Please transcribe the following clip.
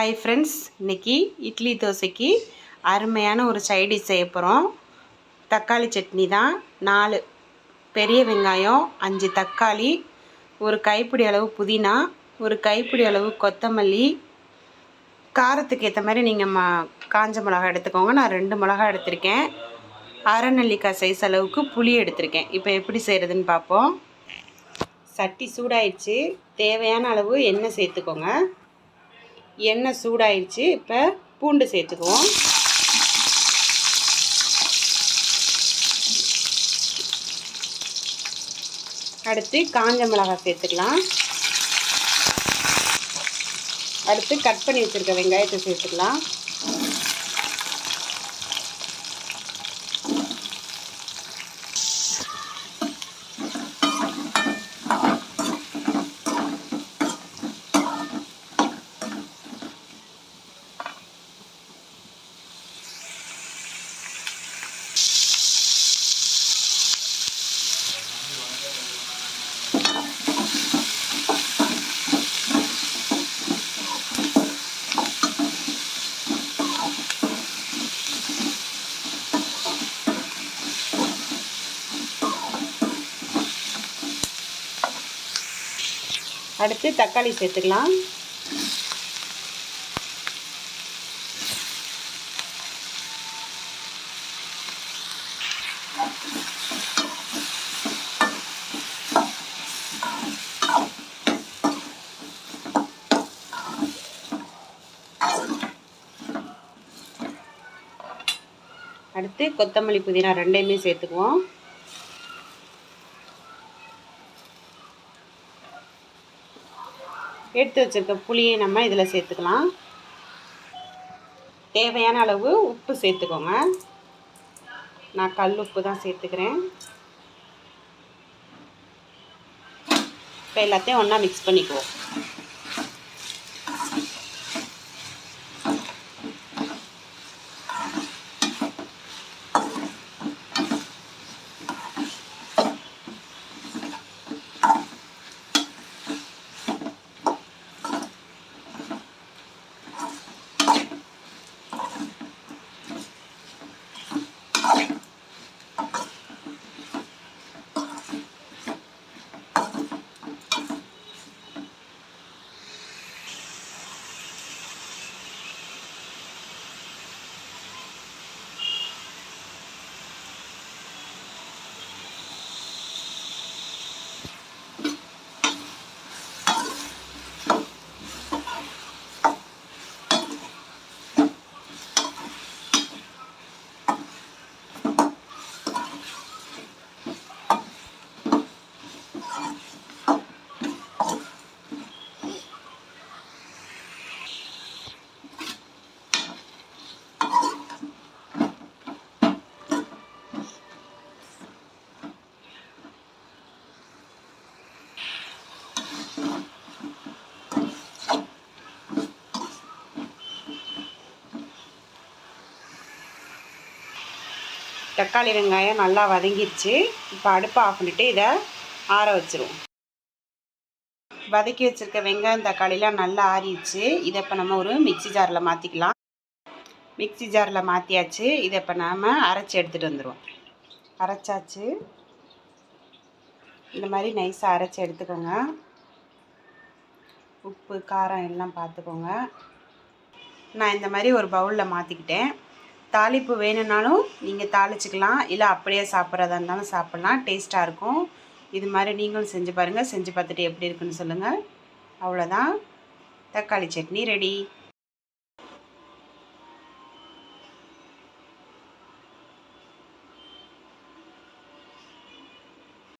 Hi friends, இன்றைக்கி இட்லி தோசைக்கு அருமையான ஒரு சைட் டிஷ் செய்ய போகிறோம். தக்காளி சட்னி தான். 4 பெரிய வெங்காயம், 5 தக்காளி, ஒரு கைப்பிடி அளவு புதினா, ஒரு கைப்பிடி அளவு கொத்தமல்லி, காரத்துக்கு ஏற்ற மாதிரி நீங்கள் காஞ்ச மிளகா எடுத்துக்கோங்க. நான் 2 மிளகா எடுத்திருக்கேன். அரை நெல்லிக்காய் சைஸ் அளவுக்கு புளி எடுத்திருக்கேன். இப்போ எப்படி செய்கிறதுன்னு பார்ப்போம். சட்டி சூடாயிடுச்சு. தேவையான அளவு எண்ணெய் சேர்த்துக்கோங்க. எண்ணெய் சூடாயிடுச்சு. இப்போ பூண்டு சேர்த்துக்குவோம். அடுத்து காஞ்ச மிளகாய் சேர்த்துக்கலாம். அடுத்து கட் பண்ணி வச்சுருக்க வெங்காயத்தை சேர்த்துக்கலாம். அடுத்து தக்காளி சேர்த்துக்கலாம். அடுத்து கொத்தமல்லி புதினா ரெண்டையுமே சேர்த்துக்குவோம். எடுத்து வச்சிருக்க புளியை நம்ம இதில் சேர்த்துக்கலாம். தேவையான அளவு உப்பு சேர்த்துக்கோங்க. நான் கல் உப்பு தான் சேர்த்துக்கிறேன். இப்போ எல்லாத்தையும் ஒன்றா மிக்ஸ் பண்ணிக்குவோம். தக்காளி வெங்காயம் நல்லா வதங்கிடுச்சு. இப்போ அடுப்பை ஆஃப் பண்ணிவிட்டு இதை ஆற வச்சுருவோம். வதக்கி வச்சுருக்க வெங்காயம் தக்காளிலாம் நல்லா ஆறிடுச்சு. இதை இப்போ நம்ம ஒரு மிக்சி ஜாரில் மாற்றிக்கலாம். மிக்சி ஜாரில் மாற்றியாச்சு. இதை இப்போ நாம் அரைச்சி எடுத்துகிட்டு வந்துடுவோம். அரைச்சாச்சு. இந்த மாதிரி நைஸாக அரைச்சி எடுத்துக்கோங்க. உப்பு காரம் எல்லாம் பார்த்துக்கோங்க. நான் இந்த மாதிரி ஒரு பவுலில் மாற்றிக்கிட்டேன். தாளிப்பு வேணும்னாலும் நீங்கள் தாளிச்சிக்கலாம், இல்லை அப்படியே சாப்பிட்றதா இருந்தாலும் சாப்பிட்லாம். டேஸ்ட்டாக இருக்கும். இது மாதிரி நீங்களும் செஞ்சு பாருங்கள். செஞ்சு பார்த்துட்டு எப்படி இருக்குன்னு சொல்லுங்கள். அவ்வளோதான், தக்காளி சட்னி ரெடி.